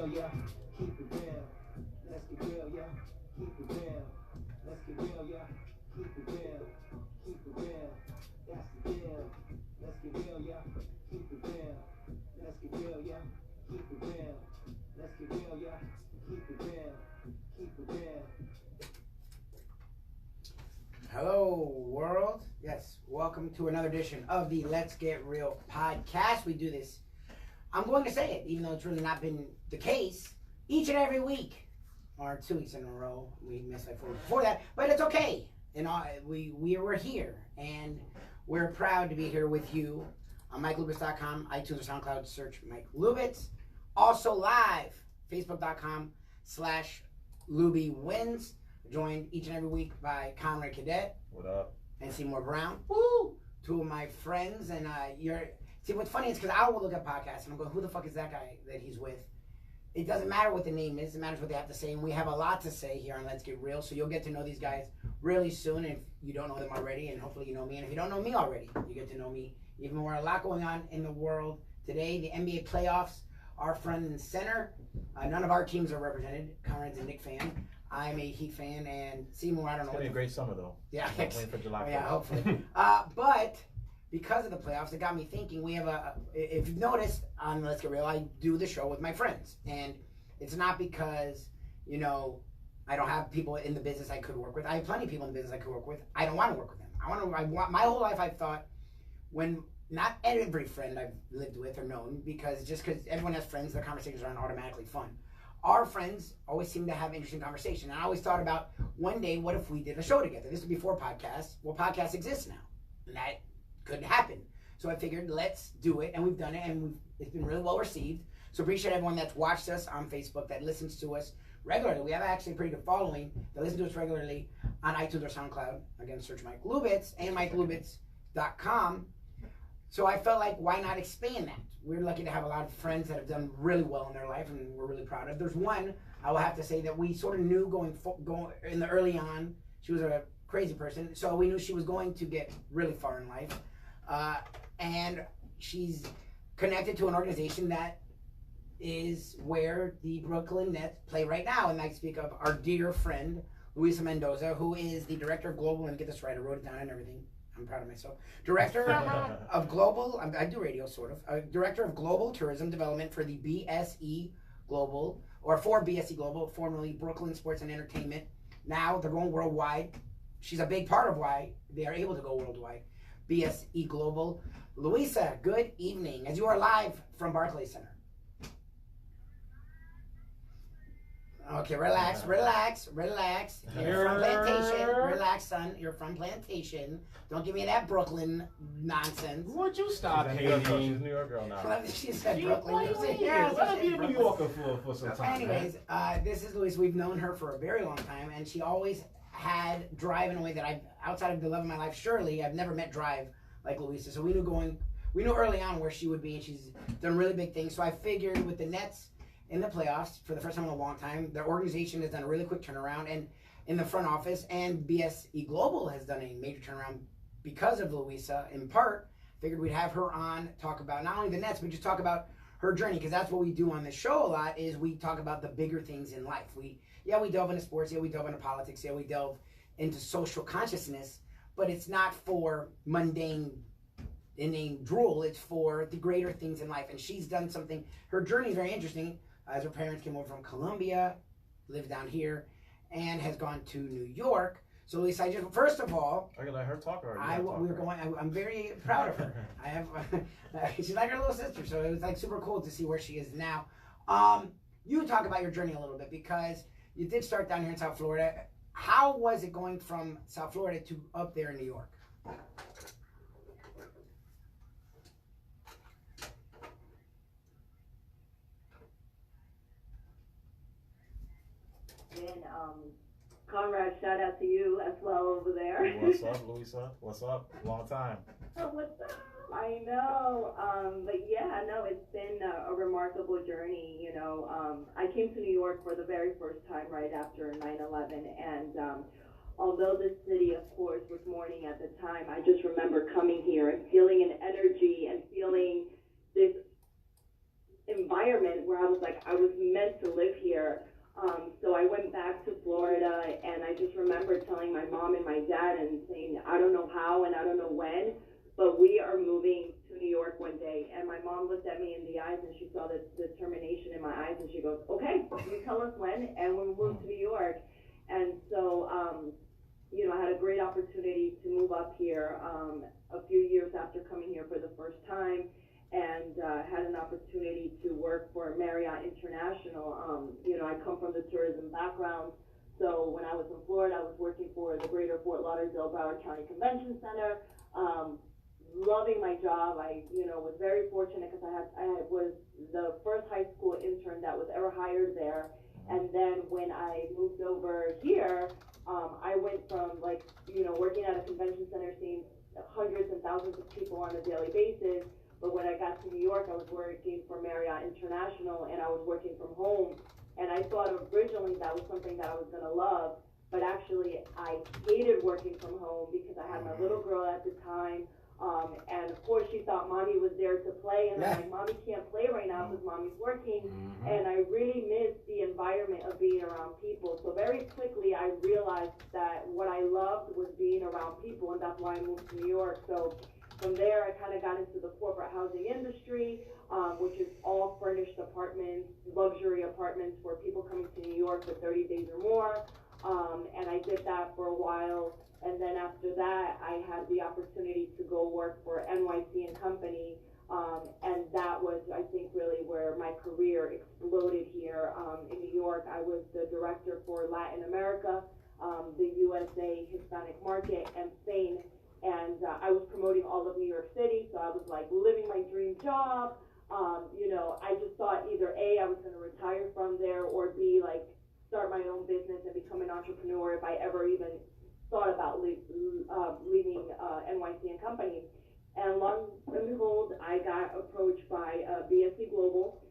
real, yeah. Keep it real. Let's get real, yeah. Keep it real. Let's get real, yeah. Keep it real. Keep it real. That's the deal. Let's get real, yeah. Keep it real. Let's get real, yeah. Keep it real. Let's get real, yeah. Keep it real. Keep it real. Hello, world. Yes, welcome to another edition of the Let's Get Real podcast. We do this, I'm going to say it, even though it's really not been the case, each and every week, or 2 weeks in a row. We missed like 4 weeks before that, but it's okay. And we're here, and we're proud to be here with you on MikeLubitz.com, iTunes or SoundCloud, search Mike Lubitz. Also live, Facebook.com/LubyWins. Joined each and every week by Conrad Cadet. What up? And Seymour Brown. Woo! Two of my friends. And see, what's funny is because I will look at podcasts and I'm going, who the fuck is that guy that he's with? It doesn't matter what the name is. It matters what they have to say. And we have a lot to say here on Let's Get Real. So you'll get to know these guys really soon if you don't know them already. And hopefully you know me. And if you don't know me already, you get to know me even more. A lot going on in the world today. The NBA playoffs are front and center. None of our teams are represented. Conrad's a Knicks fan. I'm a Heat fan, and Seymour, I don't know. It's going to be a great summer, though. Yeah. I'm waiting for July 1st. Yeah, hopefully. But because of the playoffs, it got me thinking. We have if you've noticed on Let's Get Real, I do the show with my friends. And it's not because, I don't have people in the business I could work with. I have plenty of people in the business I could work with. I don't want to work with them. My whole life I've thought, not every friend I've lived with or known, because everyone has friends, their conversations aren't automatically fun. Our friends always seem to have interesting conversation. And I always thought about one day, what if we did a show together? This was before podcasts. Well, podcasts exist now, and that could happen. So I figured, let's do it, and we've done it, and it's been really well received. So appreciate everyone that's watched us on Facebook, that listens to us regularly. We have actually a pretty good following that listen to us regularly on iTunes or SoundCloud. Again, search Mike Lubitz and MikeLubitz.com. So I felt like, why not expand that? We're lucky to have a lot of friends that have done really well in their life, and we're really proud of. There's one I will have to say that we sort of knew going in the early on. She was a crazy person, so we knew she was going to get really far in life, and she's connected to an organization that is where the Brooklyn Nets play right now. And I speak of our dear friend Luisa Mendoza, who is the director of global, and get this right, I wrote it down and everything. I'm proud of myself. Director of Global, I do radio sort of. Director of Global Tourism Development for the BSE Global, or for BSE Global, formerly Brooklyn Sports and Entertainment. Now they're going worldwide. She's a big part of why they are able to go worldwide. BSE Global. Luisa, good evening. As you are live from Barclays Center. Okay, relax. You're from Plantation. Relax, son. You're from Plantation. Don't give me that Brooklyn nonsense. Would you stop hating? She's a New York girl now. She said Brooklyn. Let her be a New Yorker for some time. Anyways, this is Luisa. We've known her for a very long time, and she always had drive in a way that outside of the love of my life, surely I've never met drive like Luisa. So we knew early on where she would be, and she's done really big things. So I figured with the Nets in the playoffs for the first time in a long time, their organization has done a really quick turnaround, and in the front office, and BSE Global has done a major turnaround because of Luisa. In part, figured we'd have her on, talk about not only the Nets, but just talk about her journey, because that's what we do on this show a lot, is we talk about the bigger things in life. We delve into sports, we delve into politics, we delve into social consciousness, but it's not for mundane inane drool, it's for the greater things in life. And she's done something, her journey is very interesting, as her parents came over from Colombia, lived down here, and has gone to New York. So Lisa, first of all, I can let her talk already. I'm very proud of her. I have, she's like her little sister, so it was like super cool to see where she is now. You talk about your journey a little bit, because you did start down here in South Florida. How was it going from South Florida to up there in New York? And Conrad, shout out to you as well over there. What's up, Luisa? What's up? Long time. Oh, what's up? I know. But yeah, no, it's been a remarkable journey. You know, I came to New York for the very first time right after 9/11, and although the city, of course, was mourning at the time, I just remember coming here and feeling an energy and feeling this environment where I was like, I was meant mom looked at me in the eyes and she saw the determination in my eyes and she goes, okay, you tell us when, and we moved to New York. And so, you know, I had a great opportunity to move up here a few years after coming here for the first time, and had an opportunity to work for Marriott International. You know, I come from the tourism background, so when I was in Florida, I was working for the Greater Fort Lauderdale-Broward County Convention Center. Loving my job. I, you know, was very fortunate because I was the first high school intern that was ever hired there. And then when I moved over here, I went from, like, you know, working at a convention center, seeing hundreds and thousands of people on a daily basis. But when I got to New York, I was working for Marriott International, and I was working from home. And I thought originally that was something that I was gonna love, but actually I hated working from home because I had my little girl at the time. And of course she thought mommy was there to play, and I'm like, mommy can't play right now because mommy's working. And I really missed the environment of being around people. So very quickly I realized that what I loved was being around people, and that's why I moved to New York. So from there I kind of got into the corporate housing industry, which is all furnished apartments, luxury apartments for people coming to New York for 30 days or more. And I did that for a while. And then after that, I had the opportunity to go work for NYC and Company. And that was, I think, really where my career exploded here in New York. I was the director for Latin America, the USA Hispanic market, and Spain. And I was promoting all of New York City. So I was like living my dream job. You know, I just thought either A, I was going to retire from there, or B, like start my own business and become an entrepreneur if I ever even thought about leaving NYC and Company. And long and behold, I got approached by BSE Global.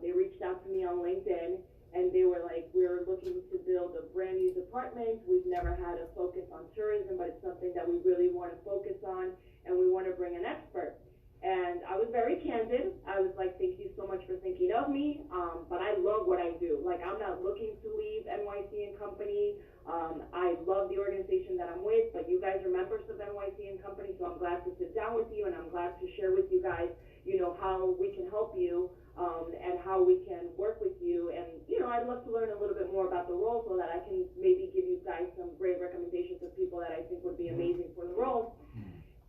They reached out to me on LinkedIn, and they were like, we're looking to build a brand new department. We've never had a focus on tourism, but it's something that we really want to focus on, and we want to bring an expert. And I was very candid. I was like, thank you so much for thinking of me, but I love what I do. Like, I'm not looking to leave NYC and Company. I love the organization that I'm with, but you guys are members of NYC and Company, so I'm glad to sit down with you, and I'm glad to share with you guys, you know, how we can help you, and how we can work with you. And, you know, I'd love to learn a little bit more about the role so that I can maybe give you guys some great recommendations of people that I think would be amazing for the role.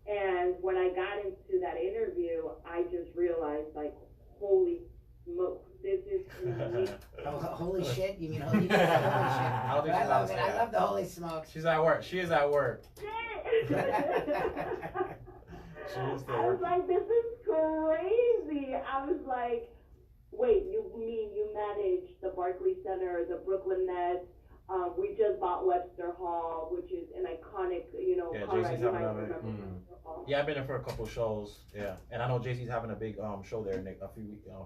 And when I got into that interview, I just realized, like, holy smoke, this is unique. Holy shit? You mean holy shit? I love it. I love the holy smoke. She's at work. She is at work. I was like, this is crazy. I was like, wait, you mean you manage the Barclays Center, the Brooklyn Nets? We just bought Webster Hall, which is an iconic, you know, Jay-Z's having I've been there for a couple of shows. Yeah, and I know Jay-Z's having a big show there a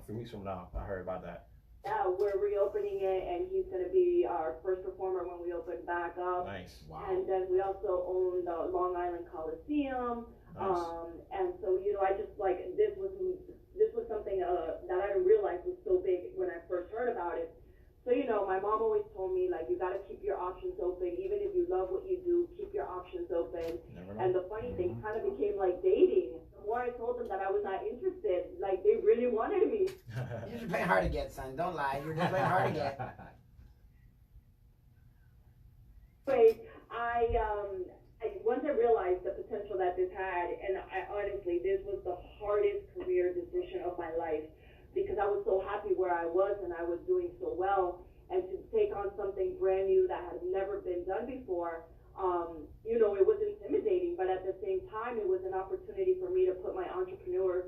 few weeks from now. I heard about that. Yeah, we're reopening it, and he's going to be our first performer when we open back up. Nice. Wow. And then we also own the Long Island Coliseum. Nice. And so, you know, I just like, this was something that I didn't realize was so big when I first heard about it. So, you know, my mom always told me, like, you got to keep your options open. Even if you love what you do, keep your options open. And the funny thing kind of became like dating. The more I told them that I was not interested, like, they really wanted me. You're just playing hard to get, son. Don't lie. You're just playing hard to get. Wait, once I realized the potential that this had, and honestly, this was the hardest career decision of my life, because I was so happy where I was and I was doing so well, and to take on something brand new that had never been done before, you know, it was intimidating, but at the same time, it was an opportunity for me to put my entrepreneur,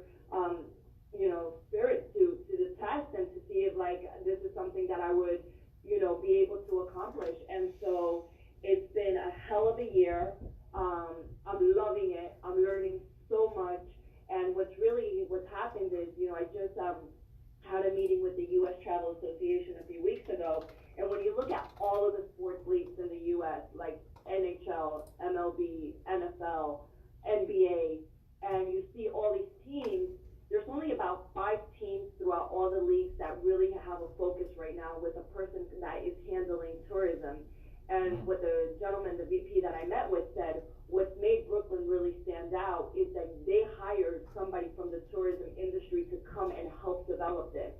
you know, spirit to the test, and to see if, like, this is something that I would, you know, be able to accomplish. And so it's been a hell of a year. I'm loving it. I'm learning so much. And what's happened is, you know, I just had a meeting with the U.S. Travel Association a few weeks ago. And when you look at all of the sports leagues in the U.S., like NHL, MLB, NFL, NBA, and you see all these teams, there's only about 5 teams throughout all the leagues that really have a focus right now with a person that is handling tourism. And what the gentleman, the VP that I met with, said, what's made Brooklyn really stand out is that they hired somebody from the tourism industry to come come and help develop this.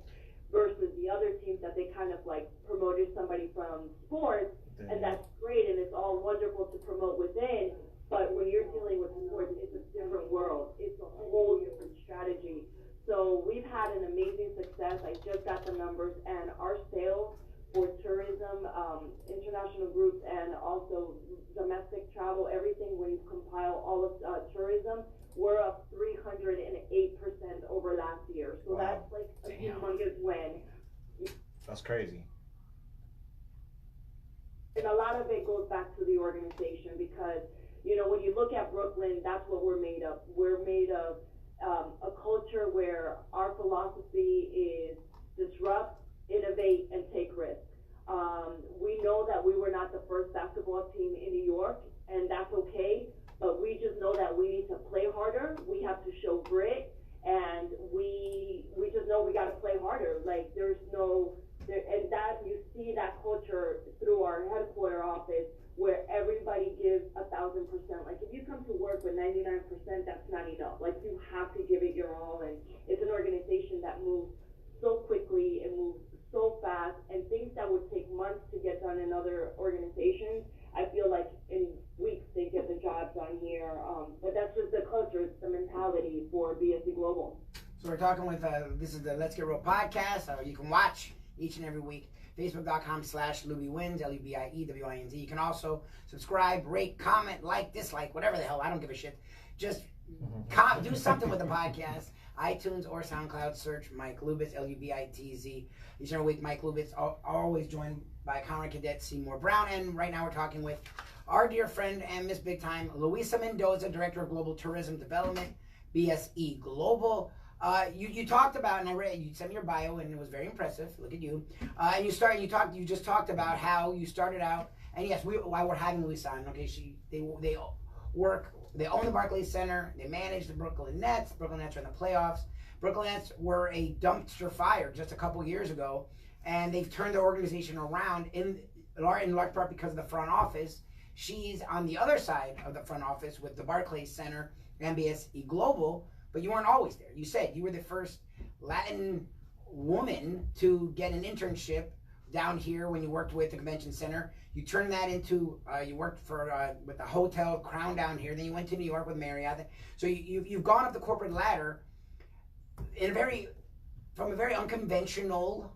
Versus the other teams that they kind of like promoted somebody from sports, and that's great, and it's all wonderful to promote within, but when you're dealing with sports, it's a different world. It's a whole different strategy. So we've had an amazing success. I just got the numbers, and our sales for tourism, international groups, and also domestic travel, everything, when you compile all of tourism, we're up 308% over last year. So wow. that's like a humongous win. That's crazy. And a lot of it goes back to the organization because, you know, when you look at Brooklyn, that's what we're made of. We're made of a culture where our philosophy is disrupt, innovate, and take risks. We know that we were not the first basketball team in New York, and that's okay, but we just know that we need to play harder. We have to show grit, and we just know we got to play harder. Like, and that you see that culture through our headquarter office where everybody gives 1,000%. Like, if you come to work with 99%, that's not enough. Like, you have to give it your all, and it's an organization that moves so quickly and moves so fast, and things that would take months to get done in other organizations, I feel like in weeks they get the job done here. But that's just the culture, it's the mentality for BSE Global. So we're talking with, this is the Let's Get Real podcast. You can watch each and every week. Facebook.com/LubieWins, LUBIEWINZ. You can also subscribe, rate, comment, like, dislike, whatever the hell. I don't give a shit. Just do something with the podcast. iTunes or SoundCloud, search Mike Lubitz, Lubitz. Each and every week, Mike Lubitz, always joined by Conrad Cadet Seymour Brown. And right now we're talking with our dear friend and Miss Big Time, Luisa Mendoza, Director of Global Tourism Development, BSE Global. You talked about, and I read, you sent me your bio, and it was very impressive. Look at you. And you just talked about how you started out, and yes, while we're having Luisa on, okay, they own the Barclays Center. They manage the Brooklyn Nets. Brooklyn Nets are in the playoffs. Brooklyn Nets were a dumpster fire just a couple years ago, and they've turned their organization around in large part because of the front office. She's on the other side of the front office with the Barclays Center and BSE Global, but you weren't always there. You said you were the first Latin woman to get an internship down here when you worked with the convention center. You turned that into, you worked for with the Hotel Crown down here. Then you went to New York with Marriott. So you've gone up the corporate ladder from a very unconventional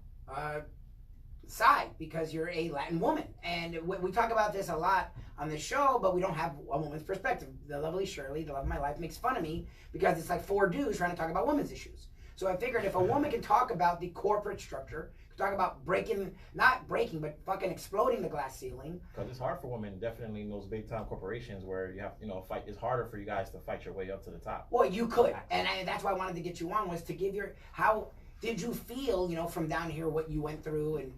side because you're a Latin woman. And we talk about this a lot on the show, but we don't have a woman's perspective. The lovely Shirley, the love of my life, makes fun of me because it's like four dudes trying to talk about women's issues. So I figured if a woman can talk about the corporate structure, talk about not breaking, but fucking exploding the glass ceiling. Because it's hard for women, definitely in those big time corporations where you have, fight. It's harder for you guys to fight your way up to the top. Well, you could, and that's why I wanted to get you on, was to give how did you feel, from down here, what you went through and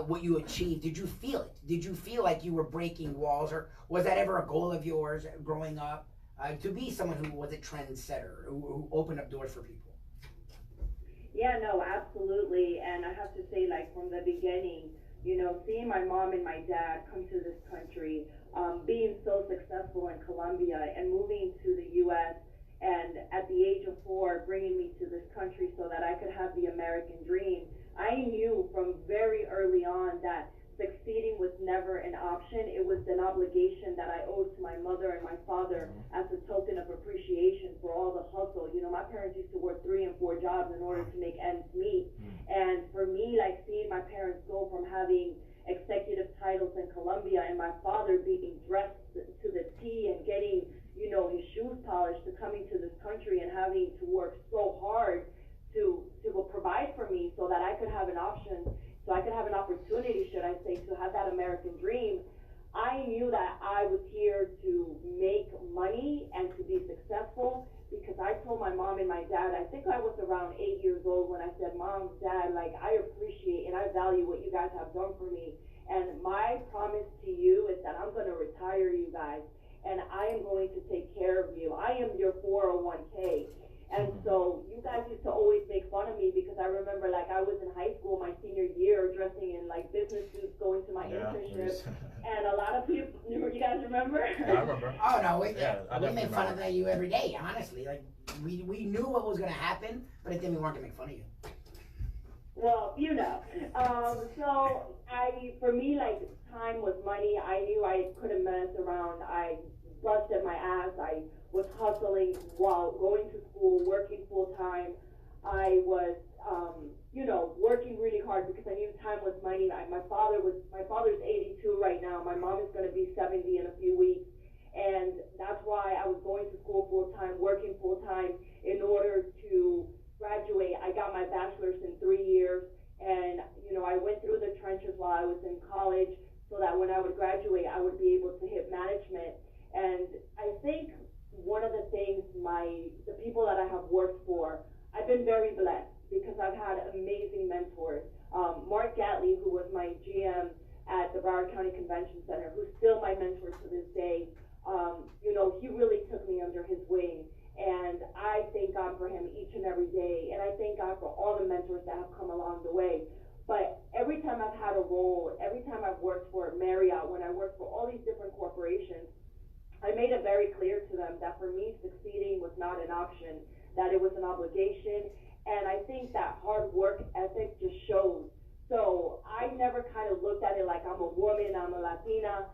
what you achieved? Did you feel it? Did you feel like you were breaking walls, or was that ever a goal of yours growing up to be someone who was a trendsetter, who opened up doors for people? Yeah, no, absolutely. And I have to say, like, from the beginning, seeing my mom and my dad come to this country, being so successful in Colombia and moving to the U.S., and at the age of 4, bringing me to this country so that I could have the American dream, I knew from very early on that succeeding was never an option. It was an obligation that I owed to my mother and my father as a token of appreciation for all the hustle. My parents used to work 3 and 4 jobs in order to make ends meet. And for me, like, seeing my parents go from having executive titles in Colombia and my father being dressed to the T and getting, his shoes polished, to coming to this country and having to work so hard to provide for me so that I could have an option, so I could have an opportunity, should I say, to have that American dream. I knew that I was here to make money and to be successful, because I told my mom and my dad, I think I was around 8 years old when I said, Mom, Dad, like, I appreciate and I value what you guys have done for me. And my promise to you is that I'm going to retire you guys, and I am going to take care of you. I am your 401k. And so you guys used to always make fun of me, because I remember, like, I was in high school my senior year dressing in, like, business suits, going to my internship. And a lot of people, you guys guys remember? Yeah, I remember. Oh no, we definitely make fun remember. of you every day. Honestly, like we knew what was gonna happen, but it didn't we weren't gonna make fun of you. Well, so for me, like, time was money. I knew I couldn't mess around. I busted my ass. I was hustling while going to school, working full time. I was, working really hard because I knew time was money. My father's 82 right now. My mom is going to be 70 in a few weeks. And that's why I was going to school full time, working full time in order to graduate. I got my bachelor's in 3 years, and I went through the trenches while I was in college so that when I would graduate, I would be able to hit management. And I think one of the things the people that I have worked for, I've been very blessed because I've had amazing mentors. Mark Gatley, who was my GM at the Broward County Convention Center, who's still my mentor to this day, he really took me under his wing. And I thank God for him each and every day. And I thank God for all the mentors that have come along the way. But every time I've had a role, every time I've worked for Marriott, when I worked for all these different corporations, I made it very clear to them that for me, succeeding was not an option, that it was an obligation. And I think that hard work ethic just shows. So I never kind of looked at it like I'm a woman, I'm a Latina.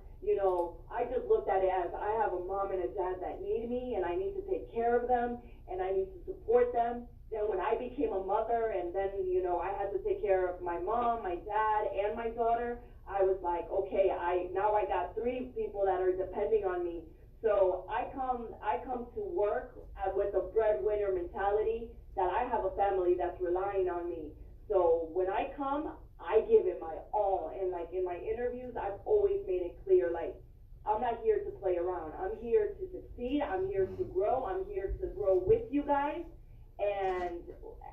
I just looked at it as I have a mom and a dad that need me, and I need to take care of them, and I need to support them. Then when I became a mother, and then, I had to take care of my mom, my dad, and my daughter, I was like, okay, now I got 3 people that are depending on me. So I come to work with a breadwinner mentality that I have a family that's relying on me. So when I come, I give it my all. And like in my interviews, I've always made it clear, like, I'm not here to play around. I'm here to succeed. I'm here to grow. I'm here to grow with you guys. And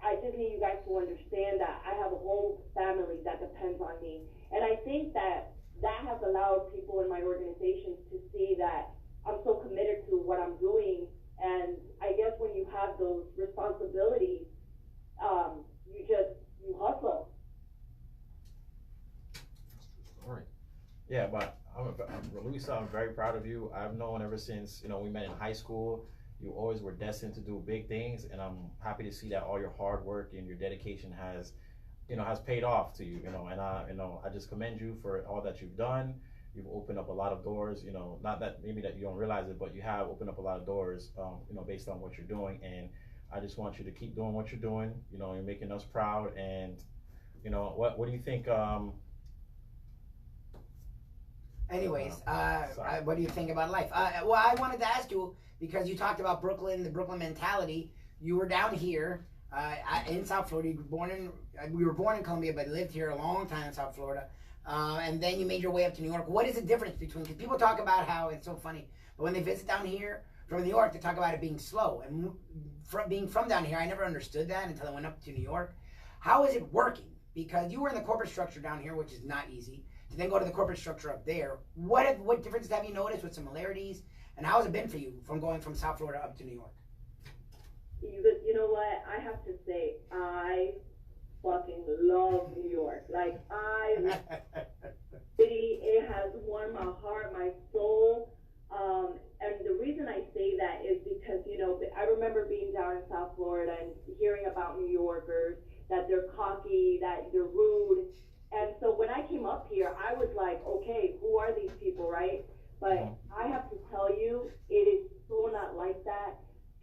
I just need you guys to understand that I have a whole family that depends on me. And I think that has allowed people in my organizations to see that I'm so committed to what I'm doing. And I guess when you have those responsibilities, you hustle. All right. Yeah, but Luisa, I'm very proud of you. I've known ever since, we met in high school. You always were destined to do big things, and I'm happy to see that all your hard work and your dedication has paid off to you, and I just commend you for all that you've done. You've opened up a lot of doors, not that maybe that you don't realize it, but you have opened up a lot of doors, based on what you're doing. And I just want you to keep doing what you're doing. You're making us proud. And, what do you think? Anyways, what do you think about life? Well, I wanted to ask you, because you talked about Brooklyn, the Brooklyn mentality. You were down here in South Florida. We were born in Colombia, but lived here a long time in South Florida. And then you made your way up to New York. What is the difference between, because people talk about how it's so funny, but when they visit down here from New York, they talk about it being slow. And being from down here, I never understood that until I went up to New York. How is it working? Because you were in the corporate structure down here, which is not easy, to then go to the corporate structure up there. What differences have you noticed, with similarities? And how has it been for you from going from South Florida up to New York? You know what? I have to say, I fucking love New York. Like, it has won my heart, my soul. And the reason I say that is because, I remember being down in South Florida and hearing about New Yorkers, that they're cocky, that they're rude. And so when I came up here, I was like, okay, who are these people, right? But I have to tell you, it is so not like that.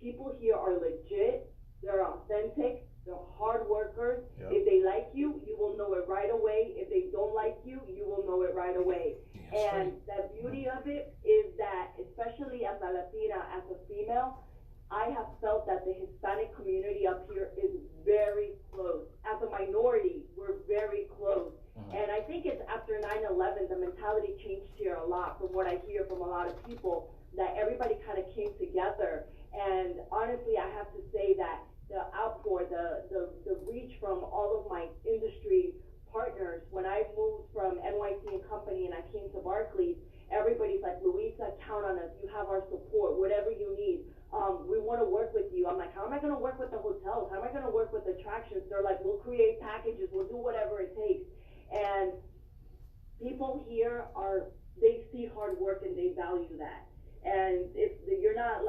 People here are legit. They're authentic. They're hard workers. Yep. If they like you, you will know it right away. If they don't like you, you will know it right away. Yes, and the beauty of it is that, especially as a Latina, as a female, I have felt that the Hispanic community up here is very close. As a minority, we're very close. And I think it's after 9/11, the mentality changed here a lot, from what I hear from a lot of people, that everybody kind of came together. And honestly, I have to say that the outpour, the reach from all of my industry partners, when I moved from NYC and Company and I came to Barclays, everybody's like, Luisa, count on us. You have our support, whatever you need. We want to work with you. I'm like, how am I going to work with the hotels? How am I going to work with attractions? They're like, we'll create packages. We'll do whatever it takes. And people here are they see hard work and they value that. And if you're not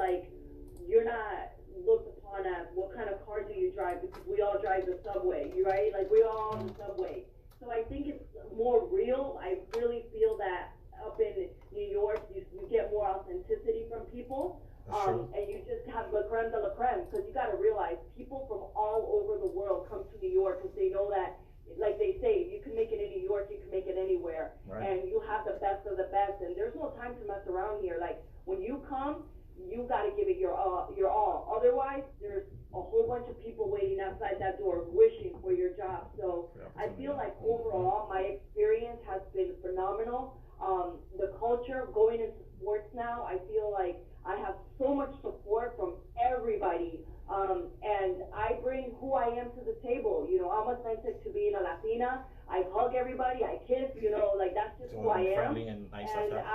looked upon as what kind of car do you drive, because we all drive the subway, right? Like we all on the subway. So I think it's more real. I really feel that up in New York, you get more authenticity from people. And you just have la creme de la creme, because you got to realize people from all over the world come to New York because they know that, like they say, you can make it in New York, you can make it anywhere, right. And you have the best of the best, and there's no time to mess around here. Like when you come, you got to give it your all. Otherwise, there's a whole bunch of people waiting outside that door wishing for your job. So I feel like overall, my experience has been phenomenal. The culture going into sports now, I feel like I have so much support from everybody, and I bring who I am to the table. You know, I'm authentic to being a Latina. I hug everybody, I kiss, like that's just who I am. Friendly and nice like that.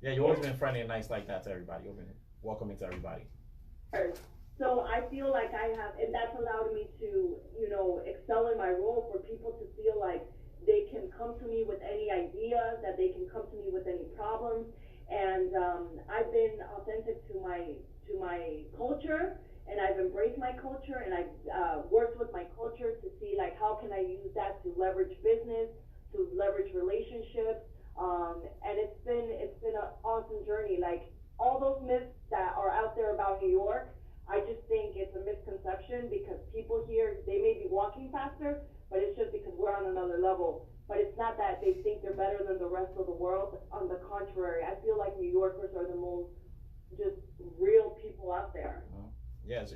Yeah, you've always been friendly and nice like that to everybody. You've been welcoming to everybody. So I feel like I have, and that's allowed me to, excel in my role, for people to feel like they can come to me with any ideas, that they can come to me with any problems. And I've been authentic to my culture, and I've embraced my culture, and I've worked with my culture to see like how can I use that to leverage business, to leverage relationships, and it's been an awesome journey. Like all those myths that are out there about New York, I just think it's a misconception, because people here, they may be walking faster, but it's just because we're on another level. But it's not that they think they're better than the rest of the world. On the contrary, I feel like New Yorkers are the most just real people out there. Yeah, it's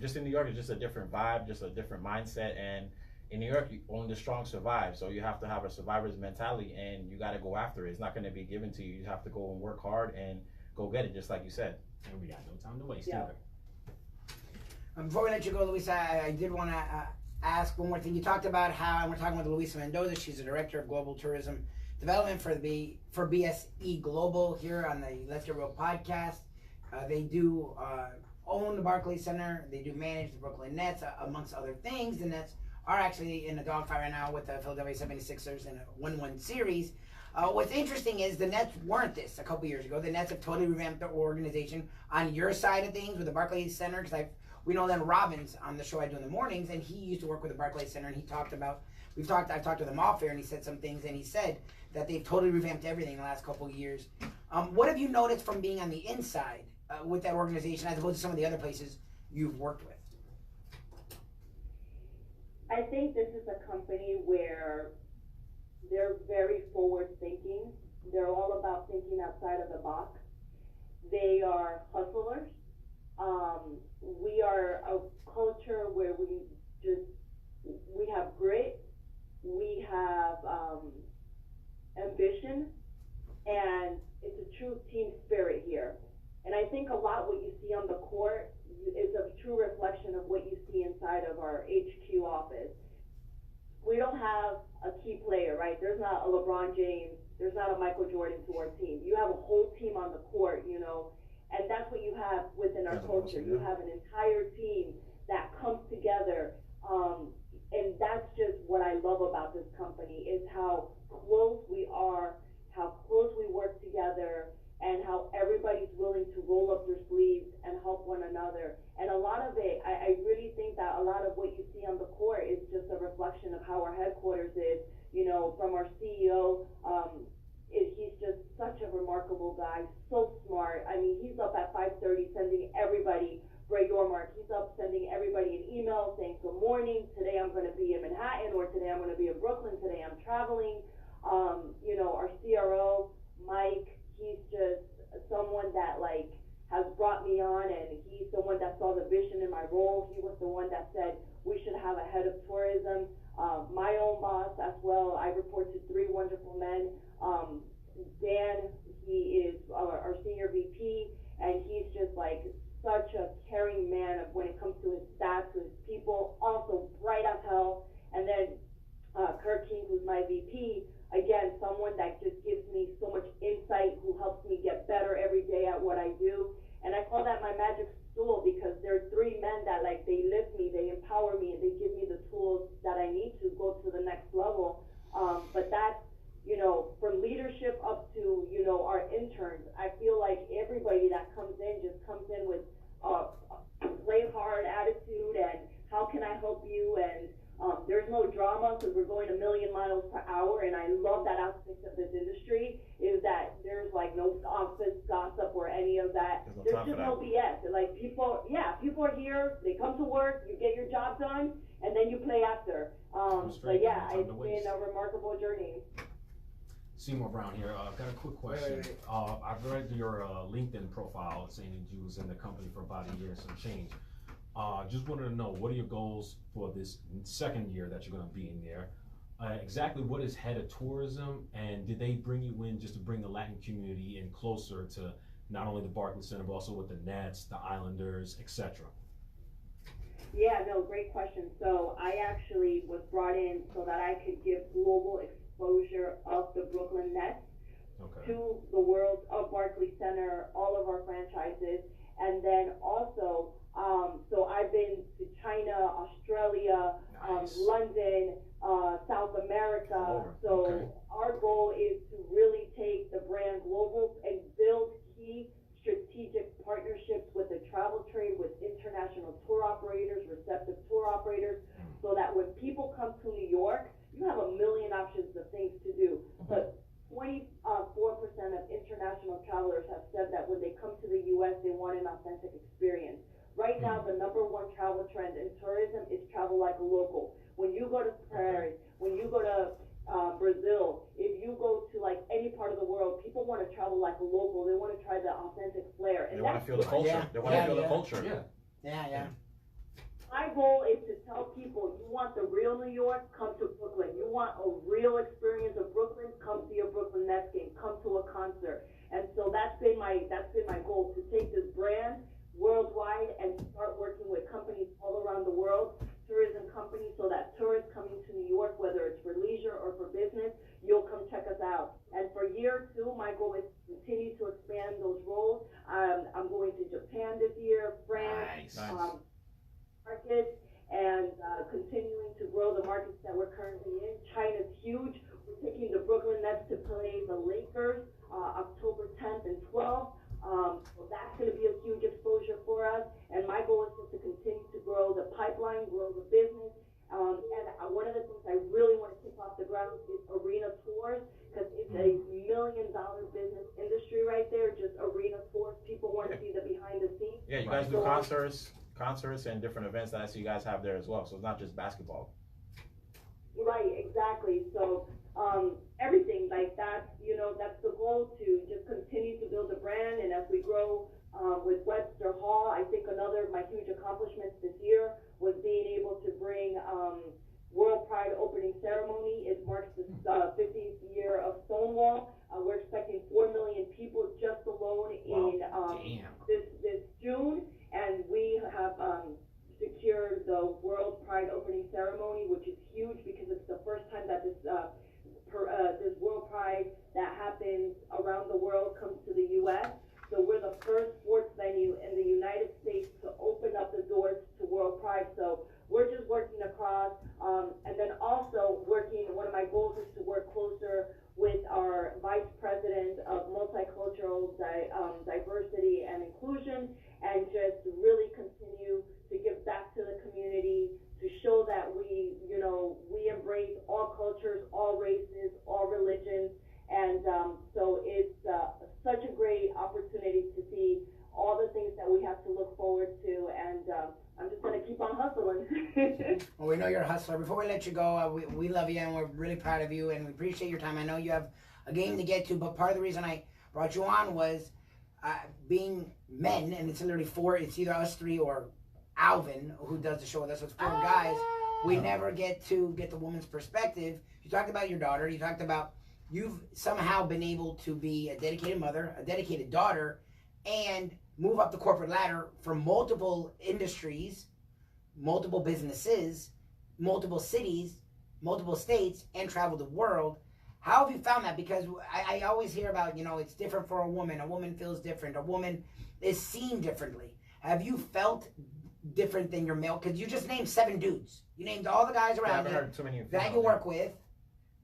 just in New York, it's just a different vibe, just a different mindset. And in New York, only the strong survive. So you have to have a survivor's mentality, and you got to go after it. It's not going to be given to you. You have to go and work hard and go get it, just like you said. And we got no time to waste Yeah. either. Before we let you go, Luisa, I did want to ask one more thing. You talked about how, and we're talking with Luisa Mendoza, she's the Director of Global Tourism Development for BSE Global here on the Let's Get Real podcast. They do own the Barclays Center. They do manage the Brooklyn Nets, amongst other things. The Nets are actually in a dogfight right now with the Philadelphia 76ers in a 1-1 series. What's interesting is the Nets weren't this a couple years ago. The Nets have totally revamped their organization on your side of things with the Barclays Center, because we know Len Robbins on the show I do in the mornings, and he used to work with the Barclays Center, and he talked about, I've talked with him off air, and he said some things, and he said that they've totally revamped everything in the last couple of years. What have you noticed from being on the inside with that organization, as opposed to some of the other places you've worked with? I think this is a company where they're very forward thinking. They're all about thinking outside of the box. They are hustlers. We are a culture where we have grit, we have ambition, and it's a true team spirit here. And I think a lot what you see on the court is a true reflection of what you see inside of our HQ office. We don't have a key player, right? There's not a LeBron James, there's not a Michael Jordan to our team. You have a whole team on the court, and that's what you have within our culture. You have an entire team that comes together, and that's just what I love about this company, is how close we are, how close we work together, and how everybody's willing to roll up their sleeves and help one another. And a lot of it, I really think that a lot of what you see on the court is just a reflection of how our headquarters is, from our CEO. He's just such a remarkable guy, so smart. I mean, he's up at 5:30 sending everybody, Bray Yormark, he's up sending everybody an email saying, good morning, today I'm going to be in Manhattan, or today I'm going to be in Brooklyn, today I'm traveling. Our CRO, Mike, he's just someone that has brought me on, and he's the one that saw the vision in my role. He was the one that said we should have a head of tourism. My own boss as well, I report to 3 wonderful men. Dan, he is our senior VP, and he's just such a caring man when it comes to his staff, to his people, also bright as hell. And then Kirk King, who's my VP, again, someone that just gives me so much insight, who helps me get better every day at what I do. And I call that my magic stool, because there are 3 men that they lift me, they empower me, and they give me the tools that I need to go to the next level. But that's, from leadership up no drama because we're going a million miles per hour, and I love that aspect of this industry, is that there's like no office gossip or any of that. There's just no BS. Like people are here, they come to work, you get your job done, and then you play after. But yeah, it's been a remarkable journey. Seymour Brown here. I've got a quick question. I've read your LinkedIn profile saying that you was in the company for about a year, some change. Just wanted to know, what are your goals for this second year that you're going to be in there? Exactly what is head of tourism, and did they bring you in just to bring the Latin community in closer to not only the Barclays Center, but also with the Nets, the Islanders, etc.? Yeah, no, great question. So I actually was brought in so that I could give global exposure of the Brooklyn Nets to the world of Barclays Center, all of our franchises, and then also, so I've been to China, Australia, London, South America. So our goal is to really take the brand global and build key strategic partnerships with the travel trade, with international tour operators, receptive tour operators, so that when people come to New York, you have a million options of things to do. But 24% of international travelers have said that when they come to the U.S., they want an authentic experience. Right now, the number one travel trend in tourism is travel like a local. When you go to Paris, when you go to Brazil, if you go to like any part of the world, people want to travel like a local. They want to try the authentic flair. And they want to feel the culture. They want to feel the culture. Yeah. My goal is to tell people, you want the real New York, come to Brooklyn. You want a real experience of Brooklyn, come see a Brooklyn Nets game, come to a concert. And so that's been my goal, to take this brand worldwide and start working with companies all around the world, tourism companies, so that tourists coming to New York, whether it's for leisure or for business, you'll come check us out. And for year two, my goal is to continue to expand those roles. I'm going to Japan this year, France, markets, and continuing to grow the markets that we're currently in. China's huge. We're taking the Brooklyn Nets to play the Lakers October 10th and 12th. So that's going to be a huge exposure for us. And my goal is just to continue to grow the pipeline, grow the business. And one of the things I really want to kick off the ground is arena tours, because it's a $1 million business industry right there, just arena tours. People want to see the behind the scenes. Yeah, you guys do concerts and different events that I see you guys have there as well. So it's not just basketball. Right, exactly. So everything like that, that's the goal, to just continue to build the brand. And as we grow with Webster Hall, I think another of my huge accomplishments this year was being able to bring World Pride opening ceremony. It marks the 50th year of Stonewall. We're expecting 4 million people just alone in this June, and we have secured the World Pride opening ceremony, which is huge because it's the first time that this World Pride that happens around the world comes to the U.S. So we're the first sports venue in the United States to open up the doors to World Pride. So we're just working across, and then also one of my goals is to work closer with our Vice President of Multicultural Diversity and Inclusion, and just really continue to give back to the community, to show that we embrace all cultures, all races, all religions. And so it's such a great opportunity to see all the things that we have to look forward to, and I'm just going to keep on hustling. Well, we know you're a hustler. Before we let you go, we love you, and we're really proud of you, and we appreciate your time. I know you have a game to get to, but part of the reason I brought you on was being men, and it's literally four. It's either us three or Alvin, who does the show with us. So it's four guys. We never get to get the woman's perspective. You talked about your daughter. You talked about you've somehow been able to be a dedicated mother, a dedicated daughter, and move up the corporate ladder from multiple industries, multiple businesses, multiple cities, multiple states, and travel the world. How have you found that? Because I always hear about, it's different for a woman. A woman feels different. A woman is seen differently. Have you felt different than your male? Because you just named 7 dudes. You named all the guys around that you work with,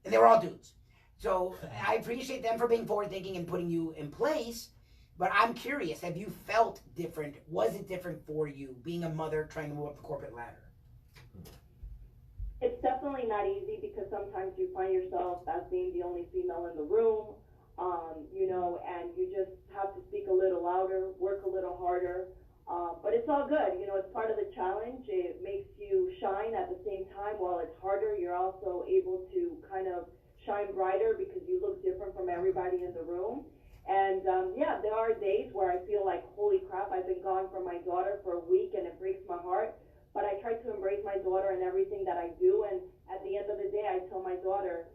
and they were all dudes. So I appreciate them for being forward thinking and putting you in place. But I'm curious, have you felt different? Was it different for you being a mother trying to move up the corporate ladder? It's definitely definitely not easy because sometimes you find yourself as being the only female in the room, and you just have to speak a little louder, work a little harder. But it's all good. It's part of the challenge. It makes you shine at the same time. While it's harder, you're also able to kind of shine brighter because you look different from everybody in the room. And there are days where I feel like, holy crap, I've been gone from my daughter for a week and it breaks my heart. But I try to embrace my daughter and everything that I do. And at the end of the day, I tell my daughter,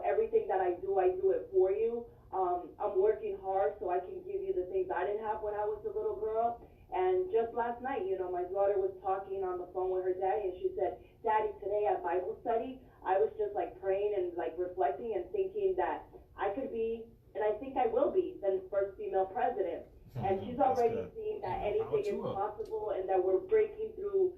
everything that I do it for you. I'm working hard so I can give you the things I didn't have when I was a little girl. And just last night, my daughter was talking on the phone with her daddy, and she said, Daddy, today at Bible study, I was just like praying and like reflecting and thinking that I could be, and I think I will be, the first female president. And she's already seen that anything is possible and that we're breaking through,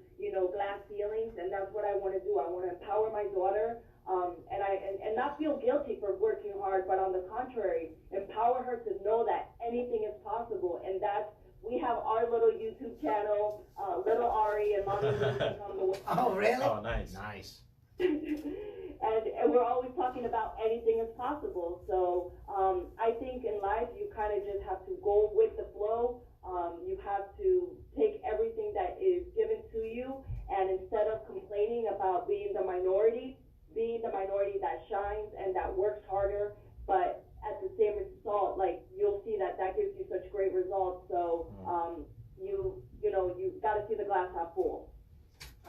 glass ceilings. And that's what I want to do. I want to empower my daughter, and not feel guilty for working hard, but on the contrary, empower her to know that anything is possible. And we have our little YouTube channel, little Ari and Mommy Lou on the way. Oh, really? Oh, nice. Nice. and we're always talking about anything is possible. So I think in life you kind of just have to go with the flow. You have to take everything that is given to you, and instead of complaining about being the minority that shines and that works harder, but at the same result, like you'll see that gives you such great results. So you got to see the glass half full.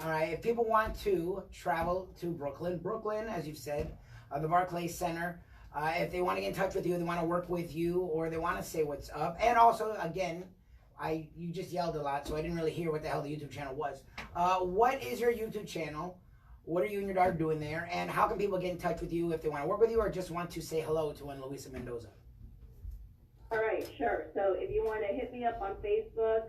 All right, if people want to travel to Brooklyn, as you've said, the Barclays Center, if they want to get in touch with you, they want to work with you, or they want to say what's up, and also, again, you just yelled a lot, so I didn't really hear what the hell the YouTube channel was. What is your YouTube channel? What are you and your daughter doing there? And how can people get in touch with you if they want to work with you or just want to say hello to one Luisa Mendoza? All right, sure. So if you want to hit me up on Facebook,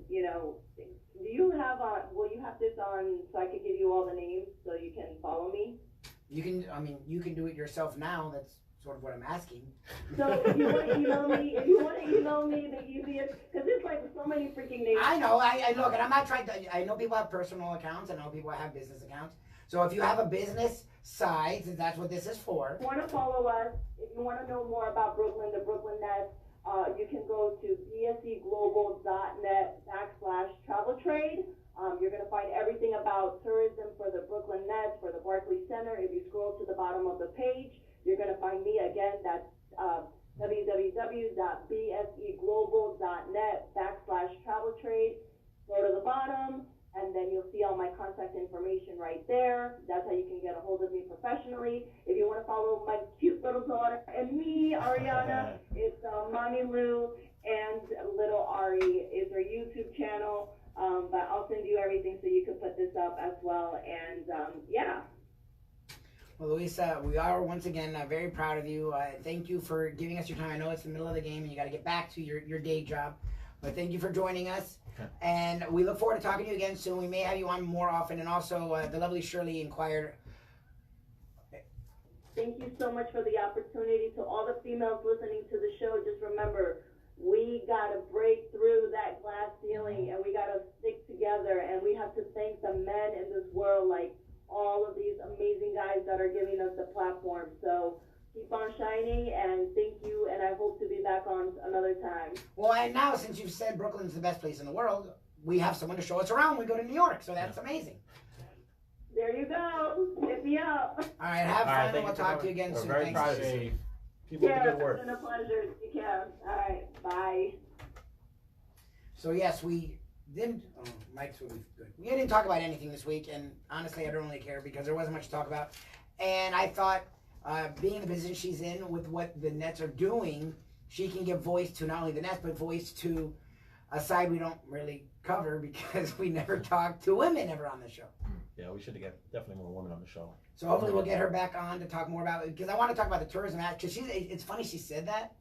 do you have will you have this on so I could give you all the names so you can follow me? You can do it yourself now. That's sort of what I'm asking. So if you want to email me, the easiest, because there's like so many freaking names. I know. I look, and I'm not trying to. I know people have personal accounts. I know people have business accounts. So if you have a business side, since that's what this is for. If you want to follow us, if you want to know more about Brooklyn, the Brooklyn Nets, you can go to bseglobal.net/travel trade. You're going to find everything about tourism for the Brooklyn Nets, for the Barclays Center. If you scroll to the bottom of the page, you're going to find me again. That's www.bseglobal.net/travel trade. Go to the bottom, and then you'll see all my contact information right there. That's how you can get a hold of me professionally. If you want to follow my cute little daughter and me, Ariana, it's Mommy Lou, and little Ari is her YouTube channel. But I'll send you everything so you can put this up as well. And yeah. Well, Luisa, we are once again very proud of you. Thank you for giving us your time. I know it's the middle of the game and you got to get back to your day job. But thank you for joining us. And we look forward to talking to you again soon. We may have you on more often. And also, the lovely Shirley inquired. Thank you so much for the opportunity. To all the females listening to the show, just remember, we got to break through that glass ceiling and we got to stick together. And we have to thank the men in this world, like all of these amazing guys that are giving us the platform. So keep on shining, and thank you, and I hope to be back on another time. Well, and now, since you've said Brooklyn's the best place in the world, we have someone to show us around when we go to New York, so that's amazing. There you go. Hit me up. All right, have fun, and we'll talk to you again soon. We're very proud of you. Keep up the good work. It's been a pleasure. You can. All right, bye. So, yes, we didn't, Mike's really good. We didn't talk about anything this week, and honestly, I don't really care because there wasn't much to talk about. And I thought, being in the position she's in with what the Nets are doing, she can give voice to not only the Nets, but voice to a side we don't really cover because we never talk to women ever on the show. Yeah, we should get definitely more women on the show. So hopefully we'll get her back on to talk more about it, because I want to talk about the tourism act, because it's funny she said that,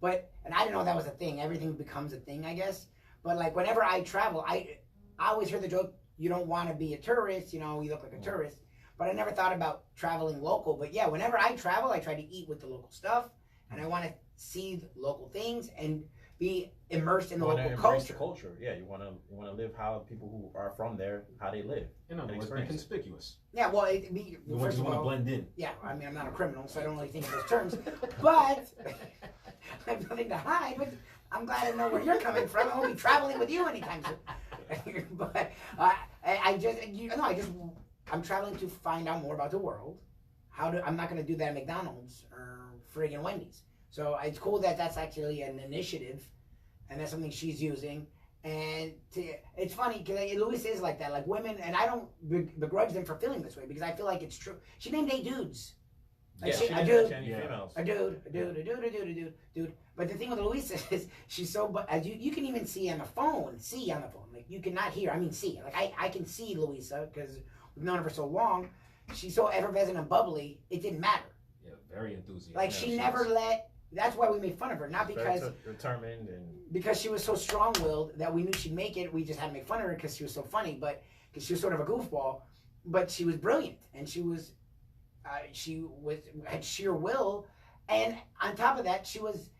and I didn't know that was a thing. Everything becomes a thing, I guess. But like whenever I travel, I always hear the joke, you don't want to be a tourist, you look like a tourist. But I never thought about traveling local. But yeah, whenever I travel, I try to eat with the local stuff, and I want to see the local things. And be immersed in the You wanna local embrace the culture. culture. Yeah, you wanna live how people who are from there, how they live. In other and words, be experience. conspicuous. Yeah, well, You first of want to all, blend in. yeah, I mean, I'm not a criminal, so I don't really think of those terms. But I have nothing to hide. But I'm glad to know where you're coming from. I won't be traveling with you anytime soon. But I'm traveling to find out more about the world. I'm not going to do that at McDonald's or friggin' Wendy's. So it's cool that that's actually an initiative, and that's something she's using. And it's funny because Luis is like that, like women, and I don't begrudge them for feeling this way because I feel like it's true. She named 8 dudes. Like Yeah, a dude, females. a dude. But the thing with Luisa is she's so, as you can even see on the phone, like you cannot hear. I mean, see, like I can see Luisa because we've known her for so long. She's so effervescent and bubbly. It didn't matter. Yeah, very enthusiastic. Like she never let. That's why we made fun of her, not because determined and because she was so strong-willed that we knew she'd make it. We just had to make fun of her because she was so funny, but because she was sort of a goofball. But she was brilliant, and she had sheer will, and on top of that, she was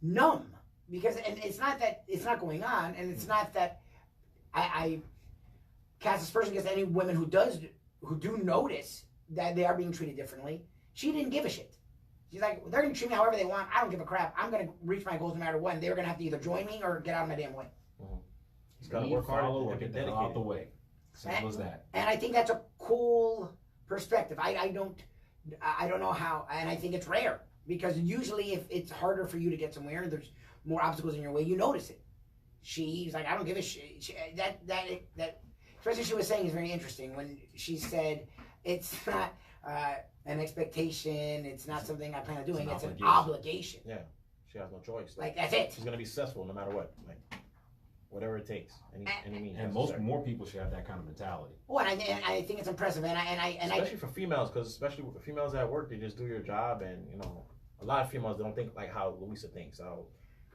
numb because, and it's not that it's not going on, and it's not that I cast aspersion against any women who do notice that they are being treated differently. She didn't give a shit. She's like, they're going to treat me however they want. I don't give a crap. I'm going to reach my goals no matter what. And they're going to have to either join me or get out of my damn way. he's got to work hard or and get be the hell out the dedicated. way. Simple as that. And I think that's a cool perspective. I don't know how, and I think it's rare because usually if it's harder for you to get somewhere, there's more obstacles in your way, you notice it. She's like, I don't give a shit. That especially she was saying is very interesting when she said it's not an expectation, it's not something I plan on doing, it's an obligation. Yeah, she has no choice. Like that's it. She's gonna be successful no matter what. Like whatever it takes, any means. And more people should have that kind of mentality. Well, and I think it's impressive, especially for females, because especially with females at work, they just do your job, and a lot of females don't think like how Luisa thinks. So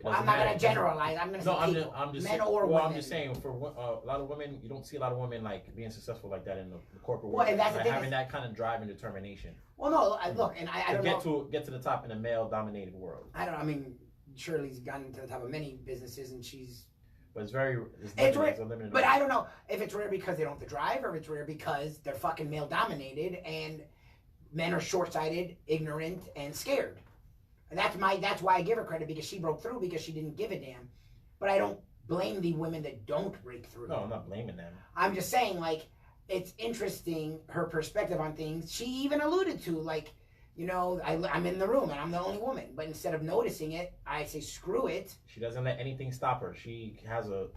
I'm not gonna generalize. I'm gonna say people, I'm just men saying, or women. I'm just saying for a lot of women, you don't see a lot of women like being successful like that in the corporate world. Well, and that's the thing having that kind of drive and determination. Well, no, look, and I don't know. Get to the top in a male-dominated world. I mean, Shirley's gotten to the top of many businesses, and she's. But it's rare. But I don't know if it's rare because they don't have the drive, or if it's rare because they're fucking male-dominated and men are short-sighted, ignorant, and scared. And that's why I give her credit, because she broke through because she didn't give a damn. But I don't blame the women that don't break through. No, I'm not blaming them. I'm just saying, like, it's interesting her perspective on things. She even alluded to, like, I'm in the room and I'm the only woman. But instead of noticing it, I say, screw it. She doesn't let anything stop her. She has a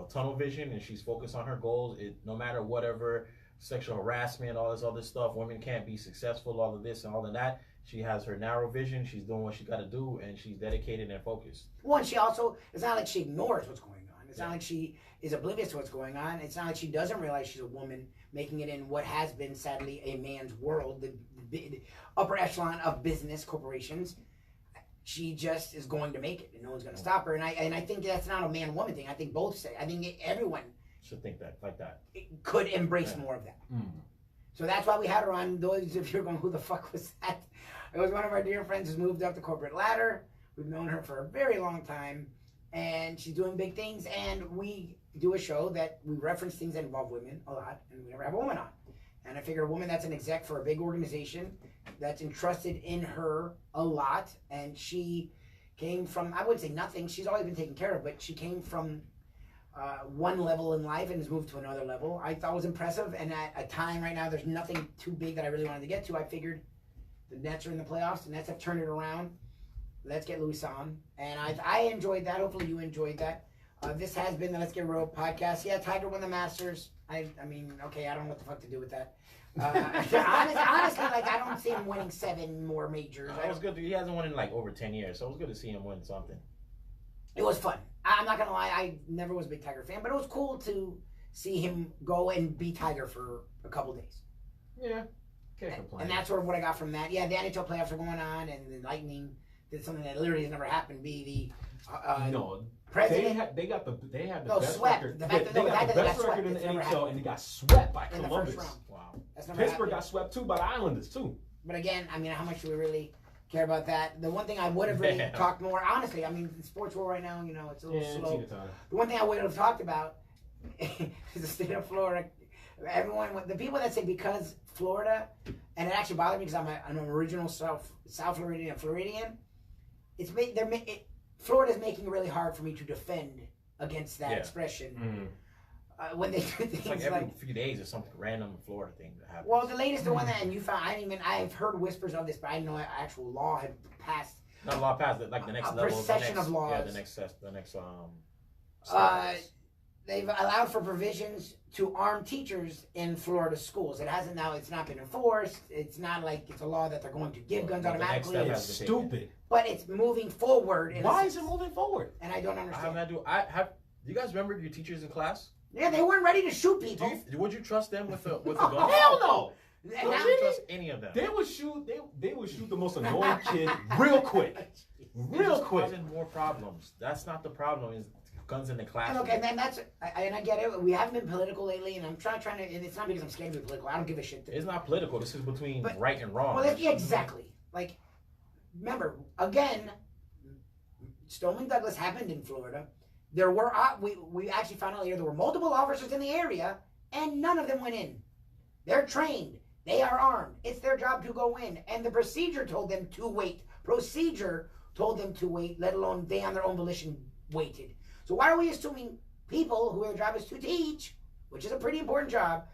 tunnel vision, and she's focused on her goals. No matter whatever sexual harassment, all this other stuff, women can't be successful, all of this and all of that. She has her narrow vision. She's doing what she got to do, and she's dedicated and focused. Well, and she also, it's not like she ignores what's going on. It's not like she is oblivious to what's going on. It's not like she doesn't realize she's a woman making it in what has been, sadly, a man's world, the upper echelon of business corporations. She just is going to make it, and no one's going to stop her. And I think that's not a man-woman thing. I think both say. I think everyone should think that like that. Could embrace more of that. Mm. So that's why we had her on. Those of you are going, who the fuck was that? It was one of our dear friends who's moved up the corporate ladder. We've known her for a very long time, and she's doing big things. And we do a show that we reference things that involve women a lot, and we never have a woman on. And I figure a woman that's an exec for a big organization that's entrusted in her a lot, and she came from, I wouldn't say nothing, she's always been taken care of, but she came from one level in life and has moved to another level. I thought it was impressive, and at a time right now, there's nothing too big that I really wanted to get to. I figured the Nets are in the playoffs, the Nets have turned it around. Let's get Luisa on. And I enjoyed that. Hopefully you enjoyed that. This has been the Let's Get Real podcast. Yeah, Tiger won the Masters. I mean, okay, I don't know what the fuck to do with that. Honestly, like, I don't see him winning 7 more majors. It was good. He hasn't won in like over 10 years, so it was good to see him win something. It was fun. I'm not going to lie, I never was a big Tiger fan, but it was cool to see him go and be Tiger for a couple days. Yeah, can't complain. And that's sort of what I got from that. Yeah, the NHL playoffs are going on, and the Lightning did something that literally has never happened, be the... no. President? They had the best swept. record. The They fact got the best record in the NHL, and they got swept by Columbus. Wow. Pittsburgh got swept too by the Islanders too. But again, I mean, how much do we really care about that. The one thing I would have really talked more, honestly, I mean, the sports world right now, you know, it's a little slow. The one thing I would have talked about is the state of Florida. Everyone, the people that say because Florida, and it actually bothered me because I'm an original South Floridian. Florida's making it really hard for me to defend against that expression. When they do things it's like every few days there's some random Florida thing that happens. Well, the latest one that you found, I've heard whispers of this, but I didn't know actual law had passed. Not a law passed, like the next level. Procession of laws. Yeah, the next They've allowed for provisions to arm teachers in Florida schools. It hasn't now. It's not been enforced. It's not like it's a law that they're going to give guns automatically. It's stupid. But it's moving forward. Why is it moving forward? And I don't understand. Do you guys remember your teachers in class? Yeah, they weren't ready to shoot people. Would you trust them with a gun? Hell no. Would you trust any of them? They would shoot. They would shoot the most annoying kid real quick. Real quick. Causing more problems. That's not the problem. Is guns in the classroom. And okay, and I get it. We haven't been political lately, and I'm trying to. And it's not because I'm scared to be political. I don't give a shit. It's not political. This is between right and wrong. Well, yeah, exactly. Like, remember again, Stoneman Douglas happened in Florida. There were we actually found out later there were multiple officers in the area, and none of them went in. They're trained. They are armed. It's their job to go in, and the procedure told them to wait. Procedure told them to wait. Let alone they on their own volition waited. So why are we assuming people who their job is to teach, which is a pretty important job,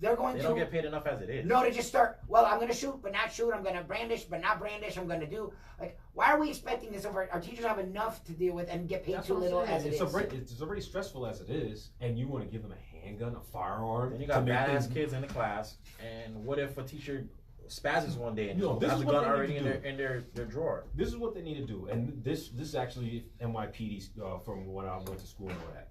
they don't get paid enough as it is. No, to just start, well, I'm going to shoot, but not shoot. I'm going to brandish, but not brandish. I'm going to do, like, why are we expecting this over? Our teachers have enough to deal with and get paid too little as it is. It's already stressful as it is, and you want to give them a handgun, a firearm. And you got badass kids in the class, and what if a teacher spazzes one day and has a gun already in their drawer? This is what they need to do, and this is actually NYPD from when I went to school and all that.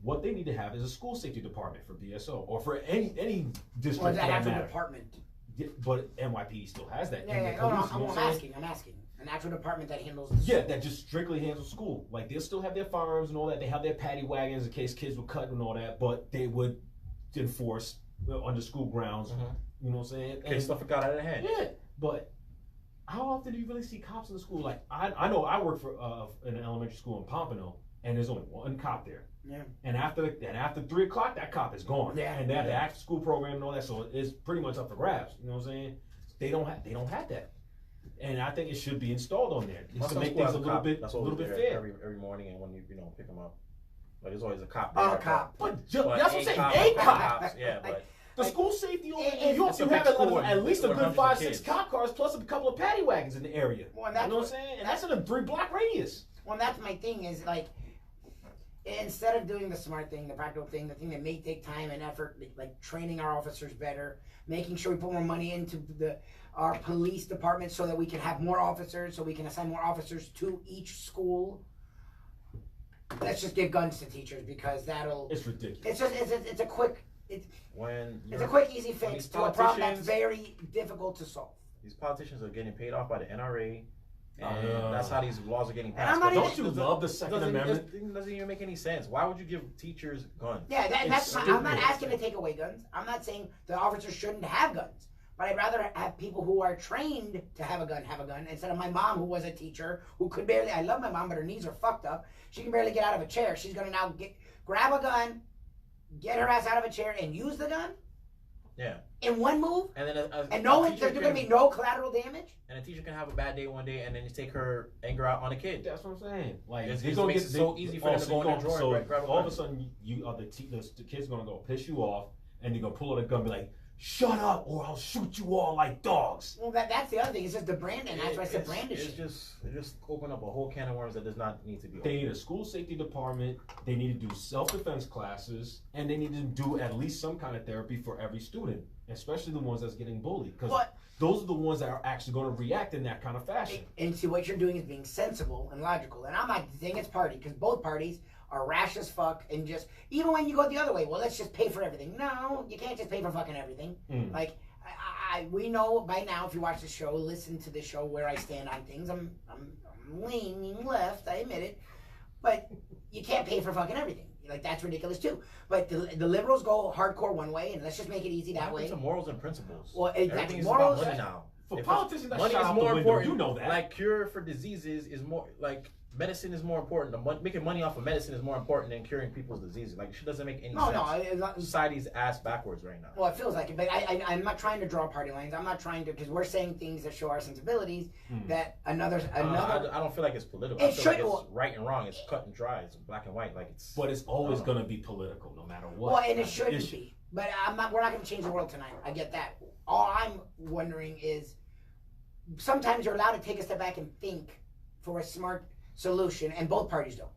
What they need to have is a school safety department for BSO or for any district. Or is that actual department? Yeah, but NYPD still has that. Yeah, I'm asking. An actual department that handles the school. That just strictly handles school. Like, they'll still have their firearms and all that. They have their paddy wagons in case kids were cut and all that, but they would enforce on the school grounds. You know what I'm saying? And stuff got out of hand. Yeah, but how often do you really see cops in the school? Like, I know I work for in an elementary school in Pompano, and there's only one cop there. Yeah. And after 3 o'clock, that cop is gone. Yeah. And they have the after school program and all that, so it's pretty much up for grabs. You know what I'm saying? They don't have that, and I think it should be installed on there to make things a little bit fair. Every morning, and when you pick them up, like there's always a cop. A cop. But that's what I'm saying. A cop. Yeah, but. The school safety over in New York, you have at least a good 5-6 cop cars plus a couple of paddy wagons in the area. Well, you know what I'm saying? And that's in a 3-block radius. Well, that's my thing is, like, instead of doing the smart thing, the practical thing, the thing that may take time and effort, like training our officers better, making sure we put more money into our police department so that we can have more officers, so we can assign more officers to each school. Let's just give guns to teachers because that'll... It's ridiculous. It's a quick... It's a quick, easy fix to a problem that's very difficult to solve. These politicians are getting paid off by the NRA, and that's how these laws are getting passed. Don't you love the Second Amendment? It doesn't even make any sense. Why would you give teachers guns? Yeah, I'm not asking to take away guns. I'm not saying the officers shouldn't have guns. But I'd rather have people who are trained to have a gun instead of my mom, who was a teacher, who could barely... I love my mom, but her knees are fucked up. She can barely get out of a chair. She's going to now grab a gun, get her ass out of a chair, and use the gun? Yeah. In one move? And then there's going to be no collateral damage? And a teacher can have a bad day one day, and then you take her anger out on a kid. That's what I'm saying. Like, it makes it so easy for them to go in the drawer and grab a gun. All of a sudden, the kid's going to go piss you off, and you're going to pull out a gun and be like, shut up, or I'll shoot you all like dogs. Well, that's the other thing. It's just the branding. That's why I said brandishing. It just open up a whole can of worms that does not need to be opened. They need a school safety department. They need to do self-defense classes, and they need to do at least some kind of therapy for every student, especially the ones that's getting bullied, because those are the ones that are actually going to react in that kind of fashion. And see, what you're doing is being sensible and logical. And I'm not saying it's party, because both parties are rash as fuck, and just, even when you go the other way, well, let's just pay for everything. No, you can't just pay for fucking everything. Like, we know by now, if you watch the show, listen to the show, where I stand on things. I'm leaning left, I admit it, but you can't pay for fucking everything. Like, that's ridiculous too. But the liberals go hardcore one way, and let's just make it easy that way. It's morals and principles. Well, everything is about money now. For If politicians, that money shot is out the more window. important. You know that. Like cure for diseases is more like medicine is more important. Making money off of medicine is more important than curing people's diseases. Like it doesn't make any sense. No. Society's ass backwards right now. Well, it feels like it, but I'm not trying to draw party lines. I'm not trying to, because we're saying things that show our sensibilities. That another. I don't feel like it's political. It I feel like should- it's right and wrong. It's cut and dry. It's black and white. Like it's. But it's always going to be political, no matter what. Well, and it shouldn't be. But we're not going to change the world tonight. I get that. All I'm wondering is, sometimes you're allowed to take a step back and think for a smart solution, and both parties don't.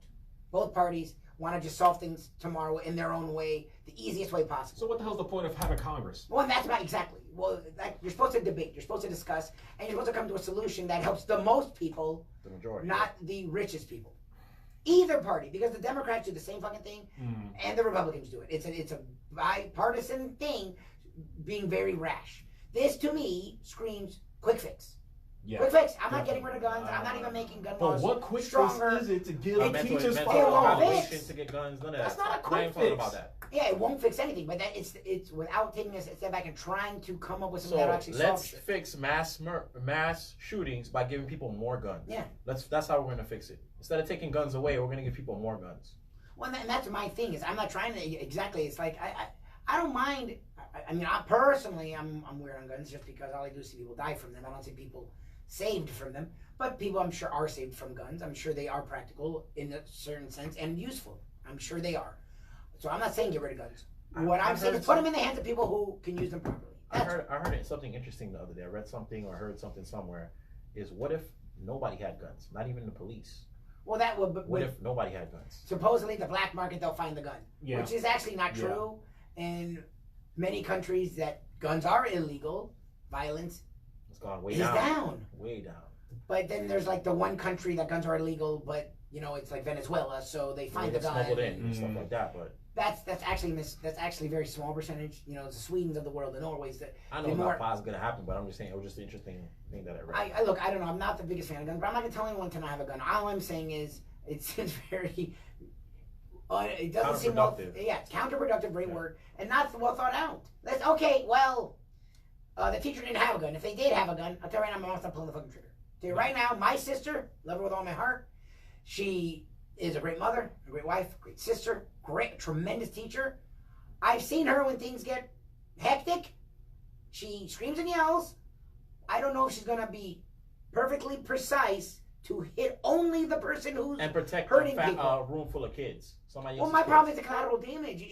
Both parties want to just solve things tomorrow in their own way, the easiest way possible. So what the hell's the point of having Congress? Well, and that's about exactly. Well, you're supposed to debate, you're supposed to discuss, and you're supposed to come to a solution that helps the most people, the majority, not the richest people. Either party, because the Democrats do the same fucking thing, and the Republicans do it. It's a bipartisan thing, being very rash. This to me screams quick fix. Yeah. Quick fix. I'm not getting rid of guns. I'm not even making gun laws But what quick stronger. fix is it to give teachers mental evaluation to get guns? None of That's that. not a quick I ain't thought fix. about that. Yeah, it won't fix anything, but it's without taking a step back and trying to come up with something that So actually let's solves shit. fix mass shootings by giving people more guns. Yeah. That's how we're gonna fix it. Instead of taking guns away, we're gonna give people more guns. Well, and that's my thing is I'm not trying to exactly. It's like I don't mind. I mean, I personally I'm weird on guns just because all I do is see people die from them. I don't see people saved from them, but people I'm sure are saved from guns. I'm sure they are practical in a certain sense and useful. I'm sure they are. So I'm not saying get rid of guns. What I'm saying is put them in the hands of people who can use them properly. I heard something interesting the other day. I read something or heard something somewhere. Is what if nobody had guns? Not even the police. Well, that would. What if nobody had guns? Supposedly, the black market, they'll find the gun, which is actually not true. In many countries that guns are illegal, violence It's gone way is down. Way down. But then there's like the one country that guns are illegal, but you know it's like Venezuela, so they find the gun. Smuggled in and stuff like that, but. That's actually a very small percentage. You know, it's the Swedens of the world, the Norways. I know not possibly gonna happen, but I'm just saying it was just an interesting thing that I read. I look, I don't know. I'm not the biggest fan of guns, but I'm not gonna tell anyone to not have a gun. All I'm saying is it's very. It doesn't seem well. Yeah, it's counterproductive. Great word, and not well thought out. That's okay. Well, the teacher didn't have a gun. If they did have a gun, I'll tell you right now, my mom's not pulling the fucking trigger. Tell you right now, my sister, love her with all my heart. She is a great mother, a great wife, great sister, great, tremendous teacher. I've seen her when things get hectic. She screams and yells. I don't know if she's going to be perfectly precise to hit only the person who's and protect hurting a room full of kids. Well, my problem is the collateral damage.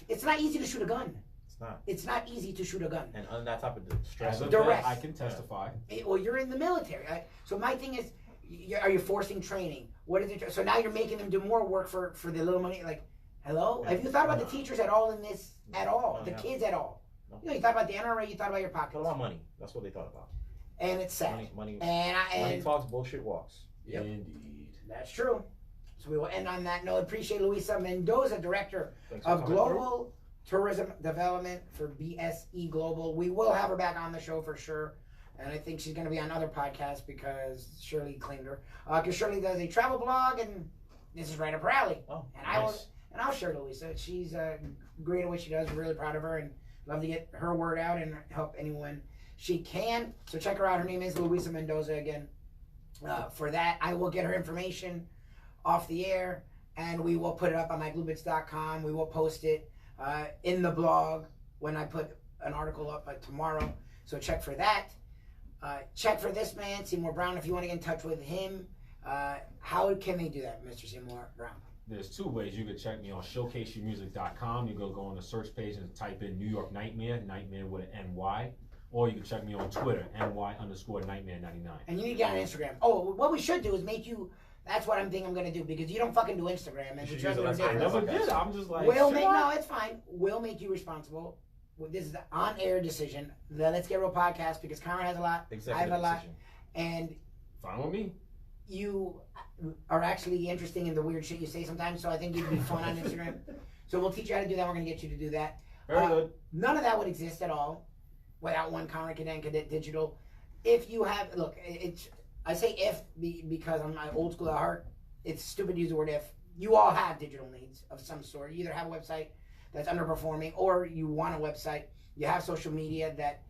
It's not easy to shoot a gun. It's not. It's not easy to shoot a gun. And under that type of stress. Duress. I can testify. Well, you're in the military. So my thing is, are you forcing training? What is it? So now you're making them do more work for the little money. Like, hello? Have you thought about the teachers at all in this? At all? The kids at all? No. You know, you thought about the NRA. You thought about your pockets. Thought about money. That's what they thought about. And it's sad. Money And talks, bullshit walks. Yep. Indeed. That's true. So we will end on that note. Appreciate Luisa Mendoza, Director Thanks of Global Tourism Development for BSE Global. We will have her back on the show for sure. And I think she's going to be on other podcasts because Shirley claimed her. Because Shirley does a travel blog, and this is right up her alley. Oh, and nice. I'll share Luisa. She's great at what she does. We're really proud of her and love to get her word out and help anyone she can. So check her out. Her name is Luisa Mendoza again. For that, I will get her information off the air, and we will put it up on Lubitz.com. We will post it in the blog when I put an article up tomorrow. So check for that. Check for this man, Seymour Brown, if you want to get in touch with him. How can they do that, Mr. Seymour Brown? There's two ways. You can check me on showcaseyourmusic.com. You go on the search page and type in New York Nightmare with an NY. Or you can check me on Twitter, NY_Nightmare99. And you need to get on Instagram. Oh, what we should do is make you. That's what I'm thinking I'm going to do because you don't fucking do Instagram. And I never did. I'm just like, no, it's fine. We'll make you responsible. This is the on-air decision. The Let's Get Real podcast because Conrad has a lot. I have a lot. And fine with me. You are actually interesting in the weird shit you say sometimes, so I think you'd be fun on Instagram. So we'll teach you how to do that. We're going to get you to do that. Very good. None of that would exist at all without one Conrad Cadenca Digital. If you have, look, I say if because I'm old school at heart. It's stupid to use the word if. You all have digital needs of some sort. You either have a website that's underperforming or you want a website. You have social media that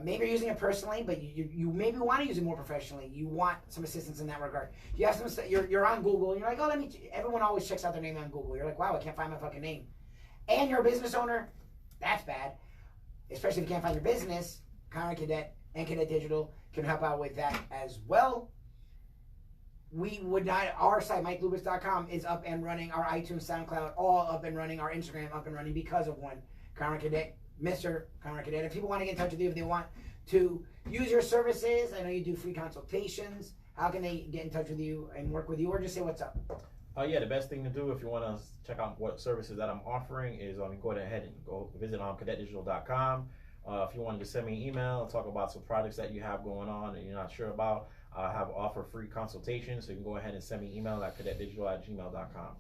Maybe you're using it personally, but you maybe want to use it more professionally. You want some assistance in that regard. You have some. You're on Google. And you're like, oh, everyone always checks out their name on Google. You're like, wow, I can't find my fucking name. And you're a business owner. That's bad. Especially if you can't find your business. Conrad Cadet and Cadet Digital can help out with that as well. We would not. Our site, MikeLubitz.com, is up and running. Our iTunes, SoundCloud, all up and running. Our Instagram up and running because of one Conrad Cadet. Mr. Conrad Cadet. If people want to get in touch with you, if they want to use your services, I know you do free consultations. How can they get in touch with you and work with you, or just say what's up? Yeah, the best thing to do if you want to check out what services that I'm offering is go ahead and go visit cadetdigital.com. If you wanted to send me an email and talk about some projects that you have going on and you're not sure about, I have offer free consultations, so you can go ahead and send me an email at cadetdigital@gmail.com.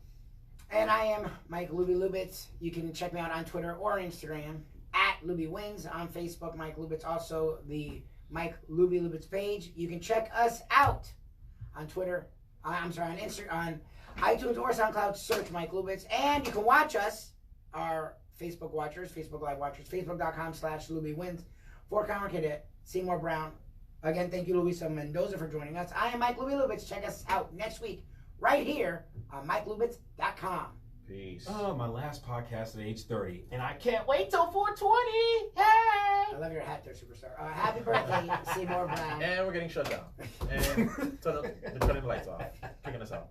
And I am Mike Lubitz. You can check me out on Twitter or Instagram at LubyWins, on Facebook, Mike Lubitz, also the Mike Lubitz page. You can check us out on Twitter, on Instagram, on iTunes or SoundCloud, search Mike Lubitz. And you can watch us, our Facebook watchers, Facebook Live watchers, facebook.com/LubyWins. For Conrad Cadet, Seymour Brown. Again, thank you, Luisa Mendoza, for joining us. I am Mike Lubitz. Check us out next week, right here on MikeLubitz.com. Peace. My last podcast at age 30, and I can't wait till 420. Hey! I love your hat there, superstar. Happy birthday, Seymour Brown. And we're getting shut down. And turning the lights off. Kicking us out.